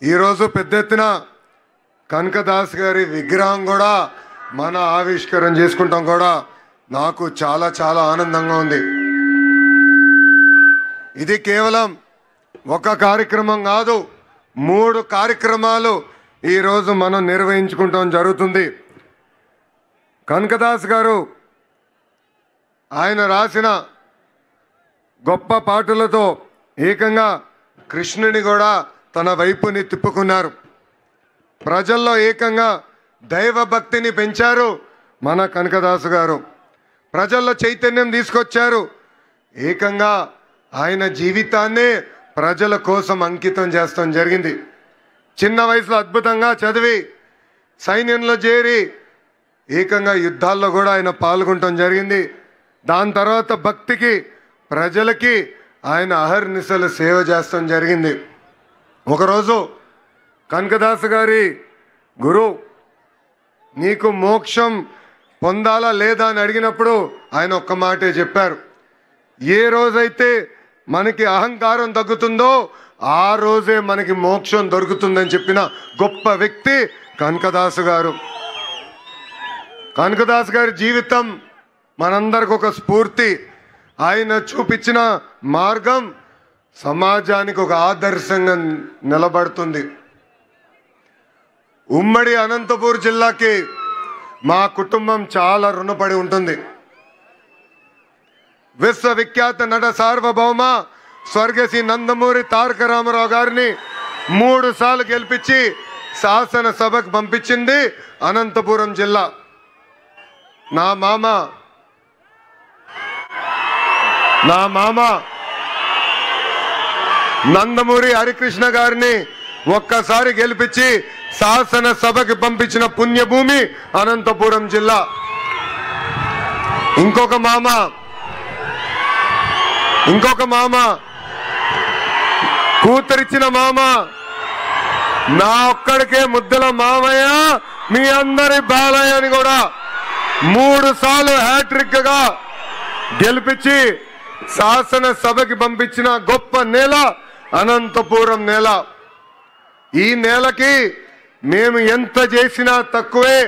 ఈరోజు పెద్ద ఎత్తున కనకదాస్ గారి విగ్రహం కూడా మన ఆవిష్కరణ చేసుకుంటాం కూడా నాకు చాలా చాలా ఆనందంగా ఉంది. ఇది కేవలం ఒక కార్యక్రమం కాదు, 3 కార్యక్రమాలు ఈరోజు మనం నిర్వహించుకుంటాం జరుగుతుంది. కనకదాస్ గారు ఆయన రాసిన గొప్ప పాటలతో ఏకంగా కృష్ణుని కూడా తన వైపుని తిప్పుకున్నారు. ప్రజల్లో ఏకంగా దైవ భక్తిని పెంచారు మన కనకదాసు గారు. ప్రజల్లో చైతన్యం తీసుకొచ్చారు. ఏకంగా ఆయన జీవితాన్నే ప్రజల కోసం అంకితం చేస్తాం జరిగింది. చిన్న వయసులో అద్భుతంగా చదివి సైన్యంలో చేరి ఏకంగా యుద్ధాల్లో కూడా ఆయన పాల్గొనటం జరిగింది. దాని తర్వాత భక్తికి ప్రజలకి ఆయన అహర్నిశలు సేవ చేస్తాం జరిగింది. ఒకరోజు కనకదాసు గారి గురువు నీకు మోక్షం పొందాలా లేదా అని అడిగినప్పుడు ఆయన ఒక్క మాటే చెప్పారు, ఏ రోజైతే మనకి అహంకారం తగ్గుతుందో ఆ రోజే మనకి మోక్షం దొరుకుతుందని చెప్పిన గొప్ప వ్యక్తి కనకదాసు గారు. కనకదాసు గారి జీవితం మనందరికి ఒక స్ఫూర్తి. ఆయన చూపించిన మార్గం సమాజానికి ఒక ఆదర్శంగా నిలబడుతుంది. ఉమ్మడి అనంతపూర్ జిల్లాకి మా కుటుంబం చాలా రుణపడి ఉంటుంది. విశ్వవిఖ్యాత నట సార్వభౌమ స్వర్గశ్రీ నందమూరి తారక రామారావు గారిని 3 సార్లు గెలిపించి శాసనసభకు పంపించింది అనంతపురం జిల్లా. నా మామ నందమూరి హరికృష్ణ గారిని ఒక్కసారి గెలిపించి శాసనసభకి పంపించిన పుణ్యభూమి అనంతపురం జిల్లా. ఇంకొక మామ కూతురిచ్చిన మామ నా ఒక్కడికే ముద్దల మామయ్య మీ అందరి బాలయ్య అని కూడా 3 సార్లు హ్యాట్రిక్ గా గెలిపించి శాసనసభకి పంపించిన గొప్ప నేల అనంతపురం నేల. ఈ నేలకి మేము ఎంత చేసినా తక్కువే.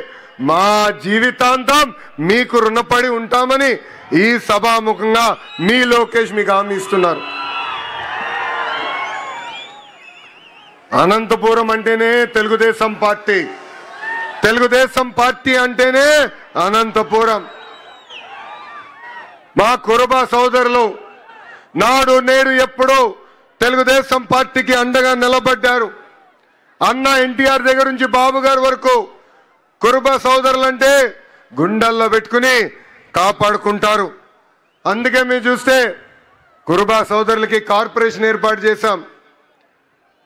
మా జీవితాంతం మీకు రుణపడి ఉంటామని ఈ సభాముఖంగా మీ లోకేష్ మీకు హామీ ఇస్తున్నారు. అనంతపురం అంటేనే తెలుగుదేశం పార్టీ, తెలుగుదేశం పార్టీ అంటేనే అనంతపురం. మా కురుబ సోదరులు నాడు నేడు ఎప్పుడూ తెలుగుదేశం పార్టీకి అండగా నిలబడ్డారు. అన్న ఎన్టీఆర్ దగ్గర నుంచి బాబు గారి వరకు కురుబ సోదరులంటే గుండెల్లో పెట్టుకుని కాపాడుకుంటారు. అందుకే మీరు చూస్తే కురుబ సోదరులకి కార్పొరేషన్ ఏర్పాటు చేశాం.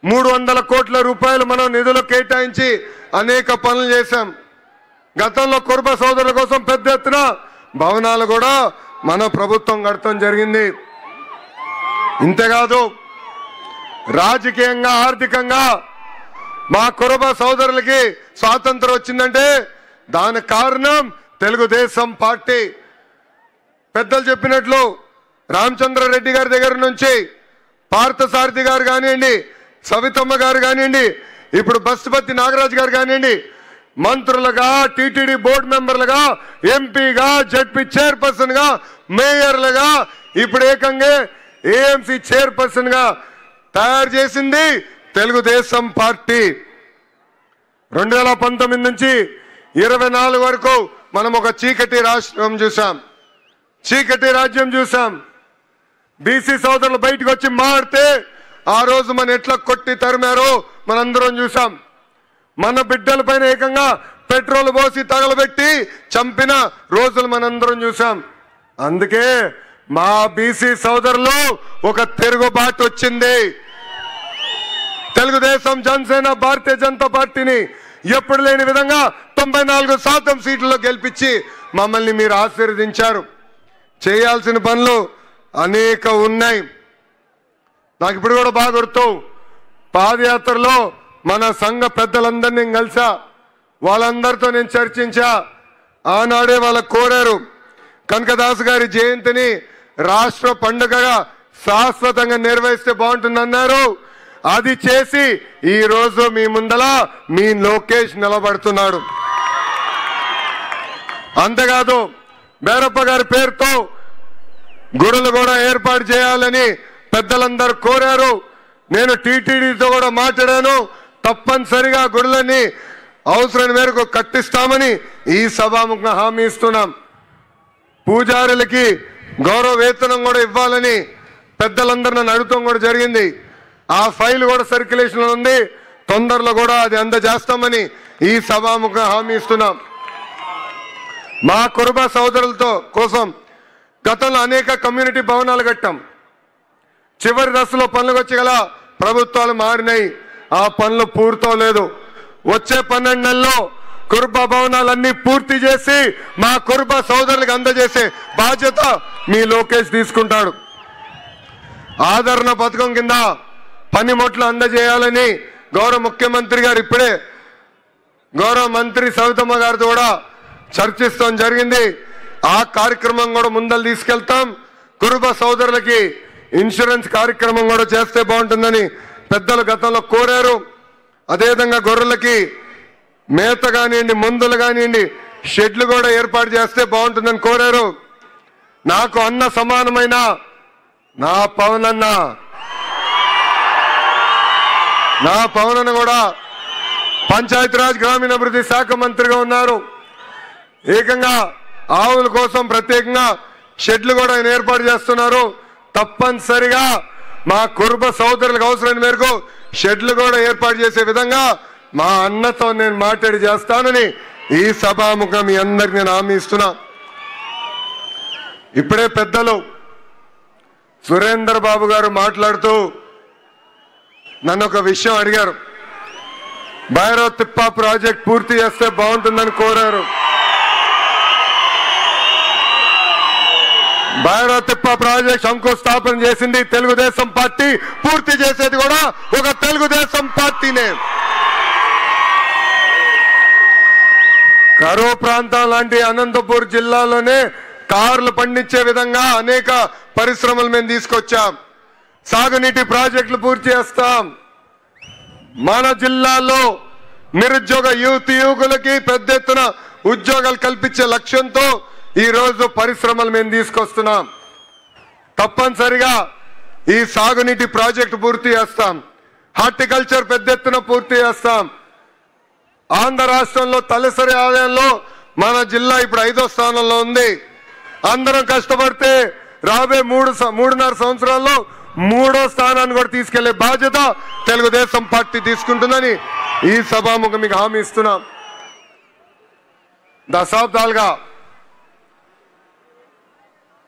300 కోట్ల రూపాయలు మనం నిధులు కేటాయించి అనేక పనులు చేశాం. గతంలో కురుబ సోదరుల కోసం పెద్ద ఎత్తున భవనాలు కూడా మన ప్రభుత్వం కడతాం జరిగింది. ఇంతేకాదు రాజకీయంగా ఆర్థికంగా మా కురుబ సోదరులకి స్వాతంత్రం వచ్చిందంటే దానికి కారణం తెలుగుదేశం పార్టీ. పెద్దలు చెప్పినట్లు రామచంద్రారెడ్డి గారి దగ్గర నుంచి పార్థసారథి గారు కానివ్వండి, సవితమ్మ గారు కానివ్వండి, ఇప్పుడు బస్సుపతి నాగరాజు గారు కానివ్వండి, మంత్రులుగా, టీటీడీ బోర్డు మెంబర్లుగా, ఎంపీగా, జడ్పీ చైర్పర్సన్ గా, మేయర్లుగా, ఇప్పుడు ఏకంగా ఏఎంసీ చైర్పర్సన్ గా తయారు చేసింది తెలుగుదేశం పార్టీ. 2019 నుంచి 24 వరకు మనం ఒక చీకటి రాష్ట్రం చూసాం, చీకటి రాజ్యం చూసాం. బీసీ సోదరులు బయటకు వచ్చి మాడితే ఆ రోజు మన ఎట్లా కొట్టి తరిమారో మనందరం చూసాం. మన బిడ్డల పైన ఏకంగా పెట్రోల్ పోసి తగలబెట్టి చంపిన రోజులు మనందరం చూసాం. అందుకే మా బీసీ సోదరులు ఒక తిరుగుబాటు వచ్చింది. తెలుగుదేశం, జనసేన, భారతీయ జనతా పార్టీని ఎప్పుడు లేని విధంగా 94% సీట్లలో గెలిపించి మమ్మల్ని మీరు ఆశీర్వదించారు. చేయాల్సిన పనులు అనేక ఉన్నాయి. నాకు ఇప్పుడు కూడా బాగా గుర్తు, పాదయాత్రలో మన సంఘ పెద్దలందరినీ కలిసా, వాళ్ళందరితో నేను చర్చించా. ఆనాడే వాళ్ళకు కోరారు కనకదాసు గారి జయంతిని రాష్ట్ర పండుగగా శాశ్వతంగా నిర్వహిస్తే బాగుంటుందన్నారు. అది చేసి ఈ రోజు మీ ముందల మీ లోకేష్ నిలబడుతున్నాడు. అంతేకాదు బేరప్ప గారి పేరుతో గుడులు కూడా ఏర్పాటు చేయాలని పెద్దలందరూ కోరారు. నేను టీటీడీతో కూడా మాట్లాడాను. తప్పనిసరిగా గుడులని అవసరం మేరకు కట్టిస్తామని ఈ సభాముఖంగా హామీ ఇస్తున్నాం. పూజారులకి గౌరవ వేతనం కూడా ఇవ్వాలని పెద్దలందరూ నన్ను అడుగుతాం కూడా జరిగింది. ఆ ఫైల్ కూడా సర్క్యులేషన్లో ఉంది. తొందరలో కూడా అది అందజేస్తామని ఈ సభాముఖంగా హామీ ఇస్తున్నాం. మా కురుబ సోదరులతో కోసం గతంలో అనేక కమ్యూనిటీ భవనాలు కట్టాం. చివరి దశలో పనులకు వచ్చి గల ప్రభుత్వాలు మారినాయి. ఆ పనులు పూర్తవలేదు. వచ్చే 12 నెలల్లో కురుబ భవనాలన్నీ పూర్తి చేసి మా కురుబ సోదరులకు అందజేసే బాధ్యత మీ లోకేష్ తీసుకుంటాడు. ఆదరణ పథకం కింద పనిముట్లు అందజేయాలని గౌరవ ముఖ్యమంత్రి గారు ఇప్పుడే గౌరవ మంత్రి సవితమ్మ గారితో కూడా చర్చిస్తాం జరిగింది. ఆ కార్యక్రమం కూడా ముందలు తీసుకెళ్తాం. కురుబ సోదరులకి ఇన్సూరెన్స్ కార్యక్రమం కూడా చేస్తే బాగుంటుందని పెద్దలు గతంలో కోరారు. అదేవిధంగా గొర్రెలకి మేత కానివ్వండి, మందులు కానివ్వండి, షెడ్లు కూడా ఏర్పాటు చేస్తే బాగుంటుందని కోరారు. నాకు అన్న సమానమైన నా పవనన్న కూడా పంచాయతీరాజ్ గ్రామీణాభివృద్ధి శాఖ మంత్రిగా ఉన్నారు. ఏకంగా ఆవుల కోసం ప్రత్యేకంగా షెడ్లు కూడా ఆయన ఏర్పాటు చేస్తున్నారు. తప్పనిసరిగా మా కురుబ సోదరులకు అవసరమైన మేరకు షెడ్లు కూడా ఏర్పాటు చేసే విధంగా మా అన్నతో నేను మాట్లాడి చేస్తానని ఈ సభాముఖం మీ అందరికి నేను హామీ ఇస్తున్నా. ఇప్పుడే పెద్దలు సురేందర్ బాబు గారు మాట్లాడుతూ నన్ను ఒక విషయం అడిగారు. భైరవ తిప్ప ప్రాజెక్ట్ పూర్తి చేస్తే బాగుంటుందని కోరారు. భైరవ తిప్ప ప్రాజెక్ట్ శంకుస్థాపన చేసింది తెలుగుదేశం పార్టీ, పూర్తి చేసేది కూడా ఒక తెలుగుదేశం పార్టీనే. కరువు ప్రాంతం లాంటి అనంతపూర్ జిల్లాలోనే కార్లు పండించే విధంగా అనేక పరిశ్రమలు మేము తీసుకొచ్చాం. సాగునీటి ప్రాజెక్టులు పూర్తి చేస్తాం. మన జిల్లాలో నిరుద్యోగ యువకులకి పెద్ద ఎత్తున ఉద్యోగాలు కల్పించే లక్ష్యంతో ఈ రోజు పరిశ్రమలు మేము తీసుకొస్తున్నాం. తప్పనిసరిగా ఈ సాగునీటి ప్రాజెక్టు పూర్తి చేస్తాం. హార్టికల్చర్ పెద్ద ఎత్తున పూర్తి చేస్తాం. ఆంధ్ర రాష్ట్రంలో తలసరి ఆదాయంలో మన జిల్లా ఇప్పుడు 5వ స్థానంలో ఉంది. అందరం కష్టపడితే రాబోయే 3.5 సంవత్సరాల్లో 3వ స్థానాన్ని కూడా తీసుకెళ్లే బాధ్యత తెలుగుదేశం పార్టీ తీసుకుంటుందని ఈ సభాముఖం మీకు హామీ ఇస్తున్నాం. దశాబ్దాలుగా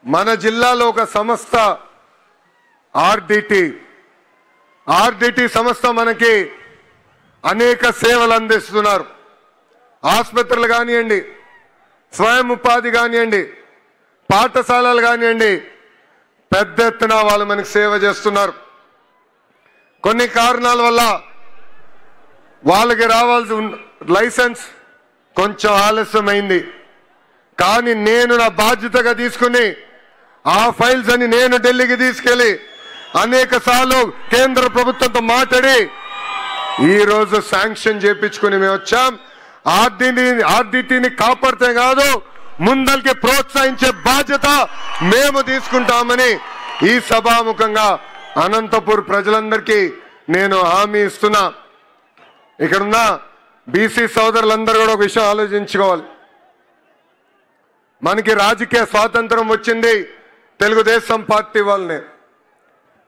మన జిల్లాలో ఒక సంస్థ ఆర్డిటి సంస్థ మనకి అనేక సేవలు అందిస్తున్నారు. ఆసుపత్రులు కానివ్వండి, స్వయం ఉపాధి కానివ్వండి, పాఠశాలలు కానివ్వండి, పెద్ద ఎత్తున వాళ్ళు మనకి సేవ చేస్తున్నారు. కొన్ని కారణాల వల్ల వాళ్ళకి రావాల్సిన లైసెన్స్ కొంచెం ఆలస్యమైంది. కానీ నేను నా బాధ్యతగా తీసుకుని ఆ ఫైల్స్ అని నేను ఢిల్లీకి తీసుకెళ్లి అనేక సార్లు కేంద్ర ప్రభుత్వంతో మాట్లాడి ఈ రోజు శాంక్షన్ చేయించుకుని మేము వచ్చాం. ఆర్డిటిని కాపాడితే కాదు, ముందరికి ప్రోత్సహించే బాధ్యత మేము తీసుకుంటామని ఈ సభాముఖంగా అనంతపూర్ ప్రజలందరికీ నేను హామీ ఇస్తున్నా. ఇక్కడున్న బీసీ సోదరులందరూ కూడా ఒక విషయం ఆలోచించుకోవాలి. మనకి రాజకీయ స్వాతంత్రం వచ్చింది తెలుగుదేశం పార్టీ వల్లనే.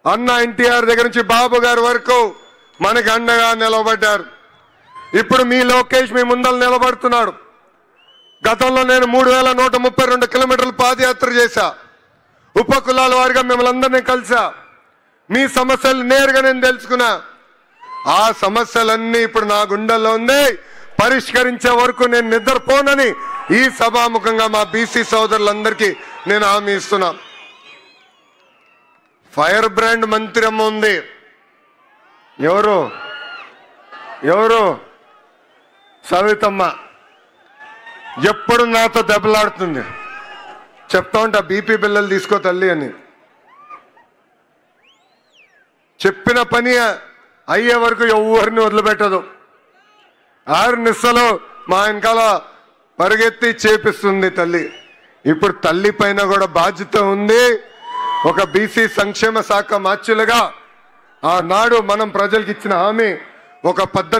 అన్న ఎన్టీఆర్ దగ్గర నుంచి బాబు గారి వరకు మనకి అండగా నిలబడ్డారు. ఇప్పుడు మీ లోకేష్ మీ ముందర నిలబడుతున్నాడు. గతంలో నేను 3132 కిలోమీటర్లు పాదయాత్ర చేశా. ఉపకులాల వారిగా మిమ్మల్ని అందరినీ కలిసా. మీ సమస్యలు నేరుగా నేను తెలుసుకున్నా. ఆ సమస్యలన్నీ ఇప్పుడు నా గుండెల్లో ఉంది. పరిష్కరించే వరకు నేను నిద్రపోనని ఈ సభాముఖంగా మా బీసీ సోదరులందరికీ నేను హామీ ఇస్తున్నా. ఫైర్ బ్రాండ్ మంత్రి అమ్మ ఉంది. ఎవరు సవితమ్మ. ఎప్పుడు నాతో దెబ్బలాడుతుంది. చెప్తా ఉంటా బీపీ బిల్లలు తీసుకో తల్లి అని. చెప్పిన పని అయ్యే వరకు ఎవరిని వదిలిపెట్టదు. 6 నిస్సలు మా వెనకాల పరిగెత్తి చేపిస్తుంది తల్లి. ఇప్పుడు తల్లి పైన కూడా బాధ్యత ఉంది. ఒక బీసీ సంక్షేమ శాఖ మార్చులుగా ఆనాడు మనం ప్రజలకు ఇచ్చిన హామీ ఒక పద్ధతి